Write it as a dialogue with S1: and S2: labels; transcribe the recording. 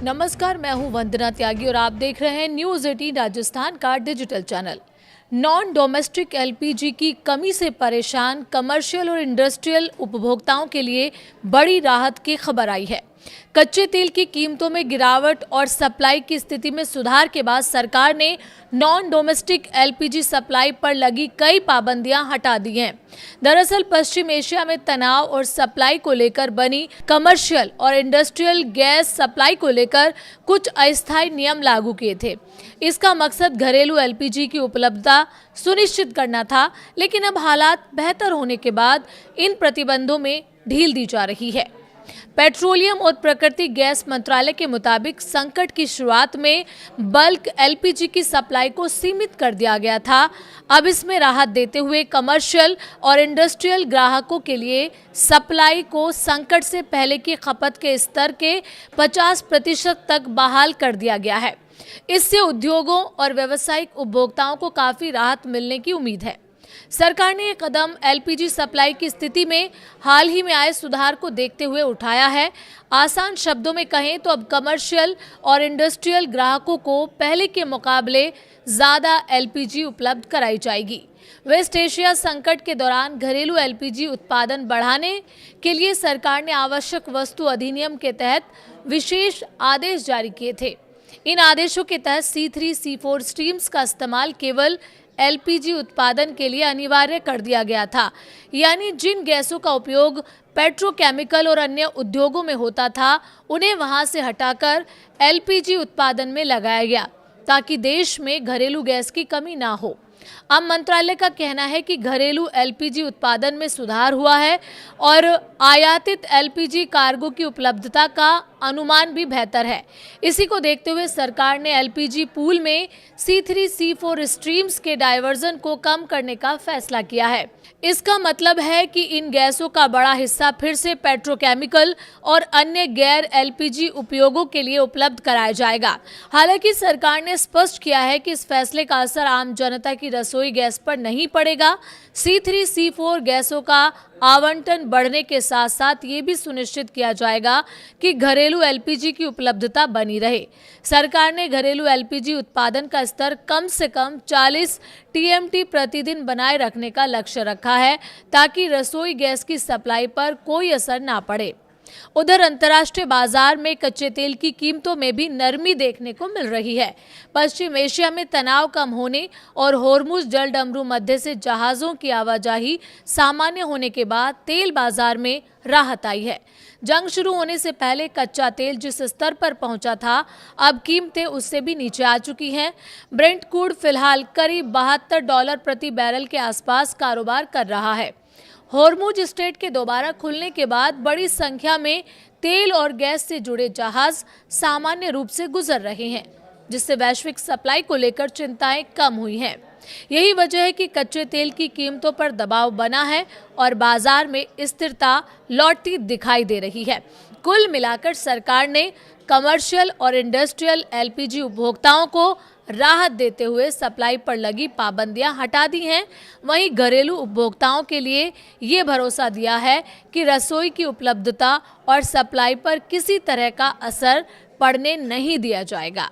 S1: नमस्कार, मैं हूं वंदना त्यागी और आप देख रहे हैं न्यूज़ 18 राजस्थान का digital channel. Non domestic LPG की कमी से परेशान कमर्शियल और इंडस्ट्रियल उपभोक्ताओं के लिए बड़ी राहत की खबर आई है। कच्चे तेल की कीमतों में गिरावट और सप्लाई की स्थिति में सुधार के बाद सरकार ने नॉन डोमेस्टिक एलपीजी सप्लाई पर लगी कई पाबंदियां हटा दी हैं। दरअसल पश्चिम एशिया में तनाव और सप्लाई को लेकर बनी कमर्शियल और इंडस्ट्रियल गैस सप्लाई को लेकर कुछ अस्थायी नियम लागू किए थे। इसका मकसद घरेलू एलपीजी की उपलब्धता सुनिश्चित करना था, लेकिन अब हालात बेहतर होने के बाद इन प्रतिबंधों में ढील दी जा रही है। पेट्रोलियम और प्राकृतिक गैस मंत्रालय के मुताबिक संकट की शुरुआत में बल्क एलपीजी की सप्लाई को सीमित कर दिया गया था। अब इसमें राहत देते हुए कमर्शियल और इंडस्ट्रियल ग्राहकों के लिए सप्लाई को संकट से पहले की खपत के स्तर के 50% तक बहाल कर दिया गया है। इससे उद्योगों और व्यावसायिक उपभोक्ताओं को काफी राहत मिलने की उम्मीद है। सरकार ने ये कदम एलपीजी सप्लाई की स्थिति में हाल ही में आए सुधार को देखते हुए उठाया है। आसान शब्दों में कहें तो अब कमर्शियल और इंडस्ट्रियल ग्राहकों को पहले के मुकाबले ज़्यादा एलपीजी उपलब्ध कराई जाएगी। वेस्ट एशिया संकट के दौरान घरेलू एलपीजी उत्पादन बढ़ाने के लिए सरकार ने आवश्यक वस्तु अधिनियम के तहत विशेष आदेश जारी किए थे। इन आदेशों के तहत C3, C4 स्ट्रीम्स का इस्तेमाल केवल एलपीजी उत्पादन के लिए अनिवार्य कर दिया गया था, यानी जिन गैसों का उपयोग पेट्रोकेमिकल और अन्य उद्योगों में होता था उन्हें वहां से हटाकर एलपीजी उत्पादन में लगाया गया, ताकि देश में घरेलू गैस की कमी ना हो। अब मंत्रालय का कहना है कि घरेलू एलपीजी उत्पादन में सुधार हुआ है और आयातित एलपीजी कार्गो की उपलब्धता का अनुमान भी बेहतर है। इसी को देखते हुए सरकार ने एलपीजी पूल में C3, C4 स्ट्रीम्स के डायवर्जन को कम करने का फैसला किया है। इसका मतलब है कि इन गैसों का बड़ा हिस्सा फिर से पेट्रोकेमिकल और अन्य गैर एलपीजी उपयोगों के लिए उपलब्ध कराया जाएगा। हालांकि सरकार ने स्पष्ट किया है कि इस फैसले का असर आम जनता की रसोई गैस पर नहीं पड़ेगा। C3, C4 गैसों का आवंटन बढ़ने के साथ साथ ये भी सुनिश्चित किया जाएगा कि घरेलू एलपीजी की उपलब्धता बनी रहे। सरकार ने घरेलू एलपीजी उत्पादन का स्तर कम से कम 40 TMT प्रतिदिन बनाए रखने का लक्ष्य रखा है, ताकि रसोई गैस की सप्लाई पर कोई असर ना पड़े। उधर अंतर्राष्ट्रीय बाजार में कच्चे तेल की कीमतों में भी नरमी देखने को मिल रही है। पश्चिम एशिया में तनाव कम होने और होर्मुज जलडमरू मध्य से जहाज़ों की आवाजाही सामान्य होने के बाद तेल बाजार में राहत आई है। जंग शुरू होने से पहले कच्चा तेल जिस स्तर पर पहुंचा था, अब कीमतें उससे भी नीचे आ चुकी हैं। ब्रेंट क्रूड फिलहाल करीब $72 प्रति बैरल के आसपास कारोबार कर रहा है। होर्मुज स्ट्रेट के दोबारा खुलने के बाद बड़ी संख्या में तेल और गैस से जुड़े जहाज सामान्य रूप से गुजर रहे हैं, जिससे वैश्विक सप्लाई को लेकर चिंताएं कम हुई हैं। यही वजह है कि कच्चे तेल की कीमतों पर दबाव बना है और बाजार में स्थिरता लौटती दिखाई दे रही है। कुल मिलाकर सरकार ने कमर्शियल और इंडस्ट्रियल एलपीजी उपभोक्ताओं को राहत देते हुए सप्लाई पर लगी पाबंदियां हटा दी हैं। वहीं घरेलू उपभोक्ताओं के लिए ये भरोसा दिया है कि रसोई की उपलब्धता और सप्लाई पर किसी तरह का असर पड़ने नहीं दिया जाएगा।